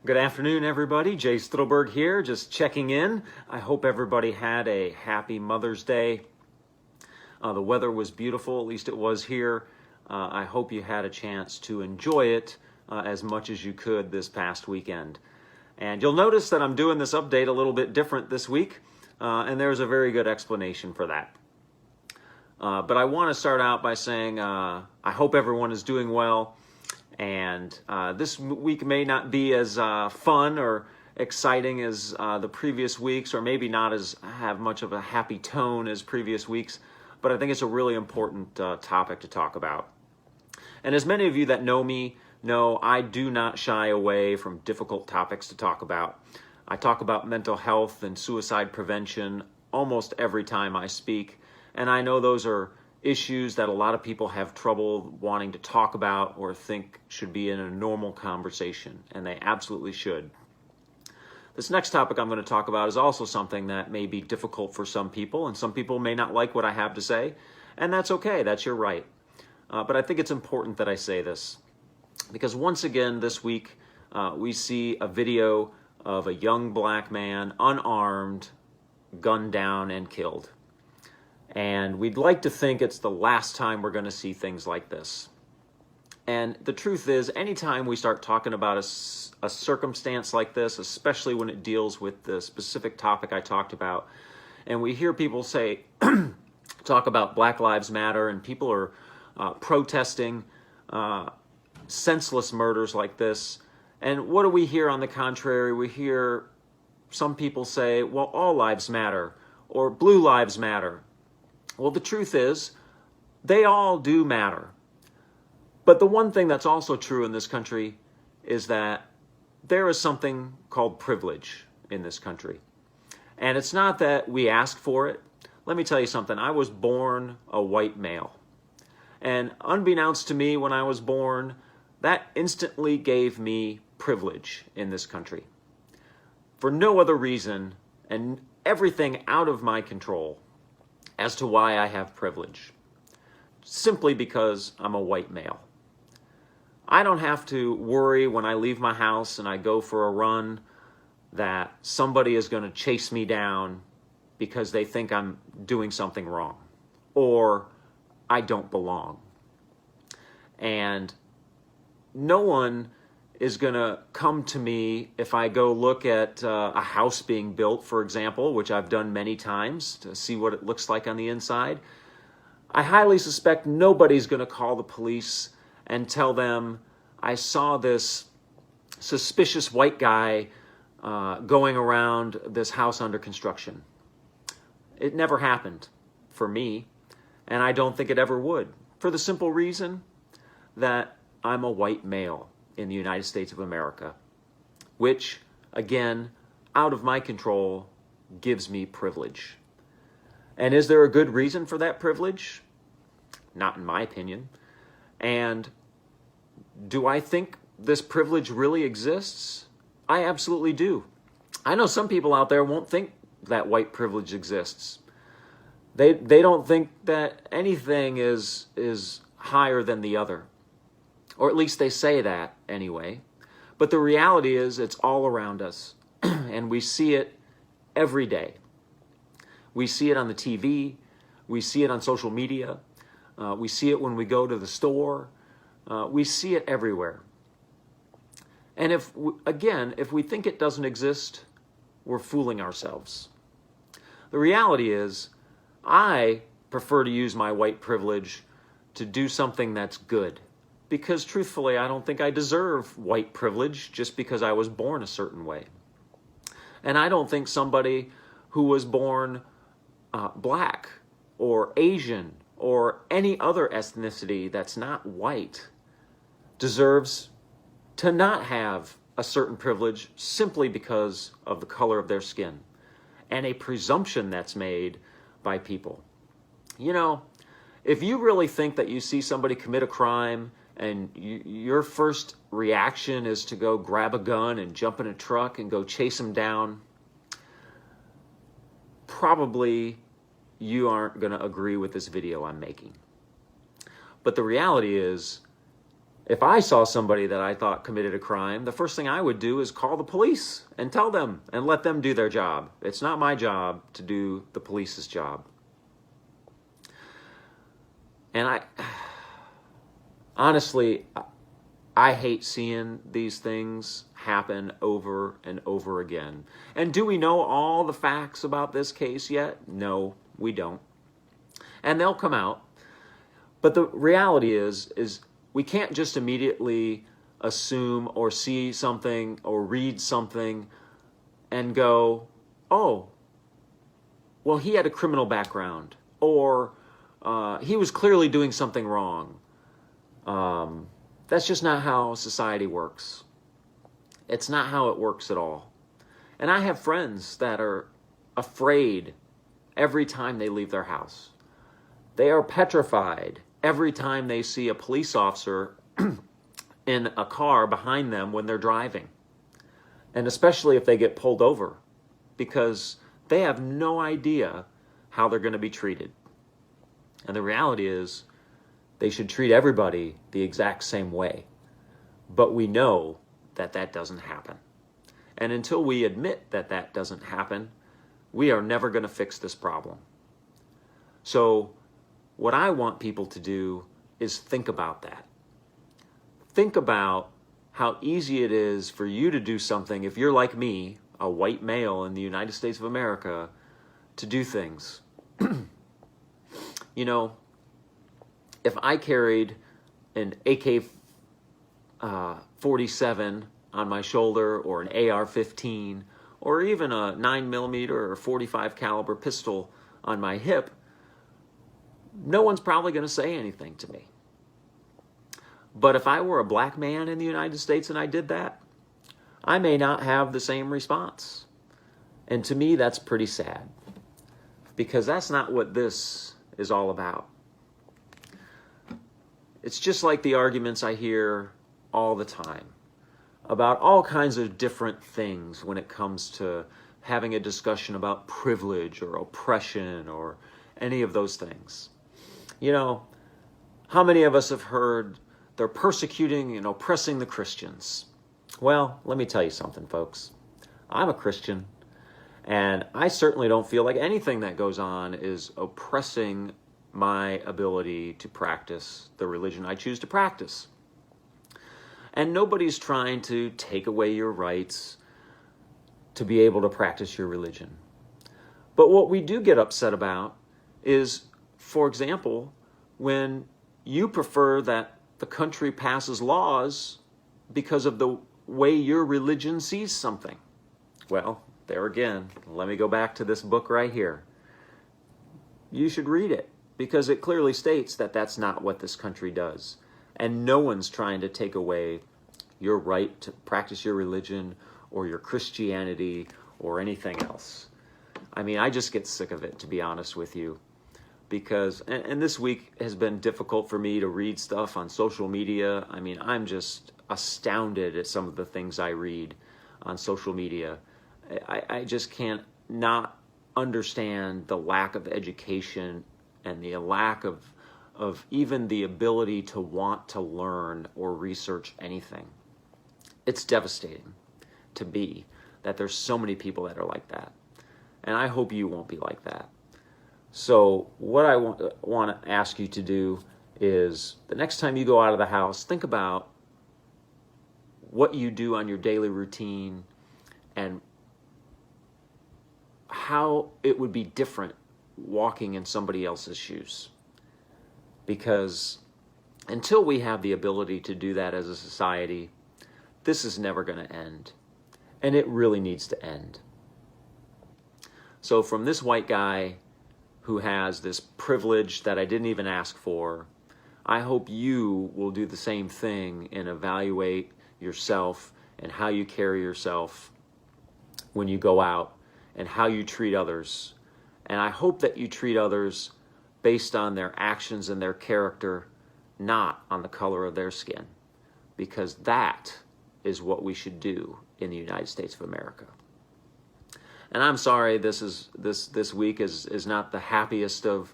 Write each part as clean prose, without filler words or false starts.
Good afternoon, everybody. Jay Stittelberg here, just checking in. I hope everybody had a happy Mother's Day. The weather was beautiful, at least it was here. I hope you had a chance to enjoy it as much as you could this past weekend. And you'll notice that I'm doing this update a little bit different this week, and there's a very good explanation for that. But I want to start out by saying I hope everyone is doing well. And this week may not be as fun or exciting as the previous weeks, or maybe not as have much of a happy tone as previous weeks, but I think it's a really important topic to talk about. And as many of you that know me know, I do not shy away from difficult topics to talk about. I talk about mental health and suicide prevention almost every time I speak, and I know those are issues that a lot of people have trouble wanting to talk about or think should be in a normal conversation, and they absolutely should. This next topic I'm going to talk about is also something that may be difficult for some people, and some people may not like what I have to say, and that's okay, that's your right. But I think it's important that I say this, because once again this week we see a video of a young black man, unarmed, gunned down and killed. And we'd like to think it's the last time we're going to see things like this. And the truth is, anytime we start talking about a circumstance like this, especially when it deals with the specific topic I talked about, and we hear people say, talk about Black Lives Matter, and people are protesting senseless murders like this, and what do we hear on the contrary? We hear some people say, well, all lives matter, or blue lives matter. Well, the truth is, they all do matter. But the one thing that's also true in this country is that there is something called privilege in this country. And it's not that we ask for it. Let me tell you something. I was born a white male. And unbeknownst to me when I was born, that instantly gave me privilege in this country. For no other reason, and everything out of my control, as to why I have privilege. Simply because I'm a white male. I don't have to worry when I leave my house and I go for a run that somebody is going to chase me down because they think I'm doing something wrong or I don't belong. And no one is going to come to me if I go look at a house being built, for example, which I've done many times to see what it looks like on the inside. I highly suspect nobody's going to call the police and tell them, I saw this suspicious white guy going around this house under construction. It never happened for me, and I don't think it ever would, for the simple reason that I'm a white male in the United States of America, which, again, out of my control, gives me privilege. And is there a good reason for that privilege? Not in my opinion. And do I think this privilege really exists? I absolutely do. I know some people out there won't think that white privilege exists. They don't think that anything is higher than the other. Or at least they say that anyway. But the reality is it's all around us. And we see it every day. We see it on the TV. We see it on social media. We see it when we go to the store. We see it everywhere. And if we think it doesn't exist, we're fooling ourselves. The reality is, I prefer to use my white privilege to do something that's good. Because truthfully, I don't think I deserve white privilege just because I was born a certain way. And I don't think somebody who was born black or Asian or any other ethnicity that's not white deserves to not have a certain privilege simply because of the color of their skin and a presumption that's made by people. You know, if you really think that you see somebody commit a crime and your first reaction is to go grab a gun and jump in a truck and go chase them down, probably you aren't going to agree with this video I'm making. But the reality is, If I saw somebody that I thought committed a crime, the first thing I would do is call the police and tell them and let them do their job. It's not my job to do the police's job. And honestly, I hate seeing these things happen over and over again. And do we know all the facts about this case yet? No, we don't. And they'll come out. But the reality is we can't just immediately assume or see something or read something and go, oh, well, he had a criminal background, or he was clearly doing something wrong. That's just not how society works. It's not how it works at all. And I have friends that are afraid every time they leave their house. They are petrified every time they see a police officer in a car behind them when they're driving. And especially if they get pulled over, because they have no idea how they're going to be treated. And the reality is, they should treat everybody the exact same way. But we know that that doesn't happen. And until we admit that that doesn't happen, we are never going to fix this problem. So what I want people to do is think about that. Think about how easy it is for you to do something if you're like me, a white male in the United States of America, to do things. You know, if I carried an AK-47 on my shoulder, or an AR-15, or even a 9mm or 45 caliber pistol on my hip, no one's probably going to say anything to me. But if I were a black man in the United States and I did that, I may not have the same response. And to me, that's pretty sad, because that's not what this is all about. It's just like the arguments I hear all the time about all kinds of different things when it comes to having a discussion about privilege or oppression or any of those things. You know, how many of us have heard they're persecuting and oppressing the Christians? Well, let me tell you something, folks. I'm a Christian, and I certainly don't feel like anything that goes on is oppressing my ability to practice the religion I choose to practice. And nobody's trying to take away your rights to be able to practice your religion. But what we do get upset about is, for example, when you prefer that the country passes laws because of the way your religion sees something. Well, there again, let me go back to this book right here. You should read it, because it clearly states that that's not what this country does. And no one's trying to take away your right to practice your religion or your Christianity or anything else. I mean, I just get sick of it, to be honest with you. Because, and this week has been difficult for me to read stuff on social media. I mean, I'm just astounded at some of the things I read on social media. I just can't not understand the lack of education and the lack of even the ability to want to learn or research anything. It's devastating to be that there's so many people that are like that. And I hope you won't be like that. So what I want to ask you to do is, the next time you go out of the house, think about what you do on your daily routine and how it would be different walking in somebody else's shoes. Because until we have the ability to do that as a society, this is never going to end. And it really needs to end. So from this white guy who has this privilege that I didn't even ask for, I hope you will do the same thing and evaluate yourself and how you carry yourself when you go out and how you treat others. And I hope that you treat others based on their actions and their character, not on the color of their skin, because that is what we should do in the United States of America. And I'm sorry this week is not the happiest of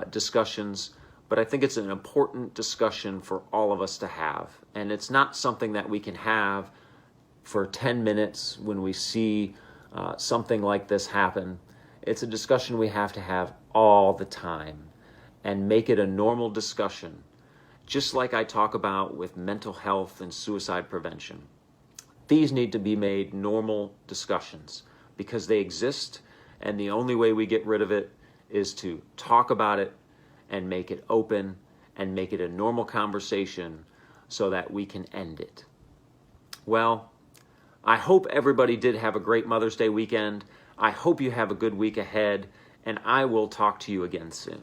discussions, but I think it's an important discussion for all of us to have. And it's not something that we can have for 10 minutes when we see something like this happen. It's a discussion we have to have all the time and make it a normal discussion, just like I talk about with mental health and suicide prevention. These need to be made normal discussions because they exist, and the only way we get rid of it is to talk about it and make it open and make it a normal conversation so that we can end it. Well, I hope everybody did have a great Mother's Day weekend. I hope you have a good week ahead, and I will talk to you again soon.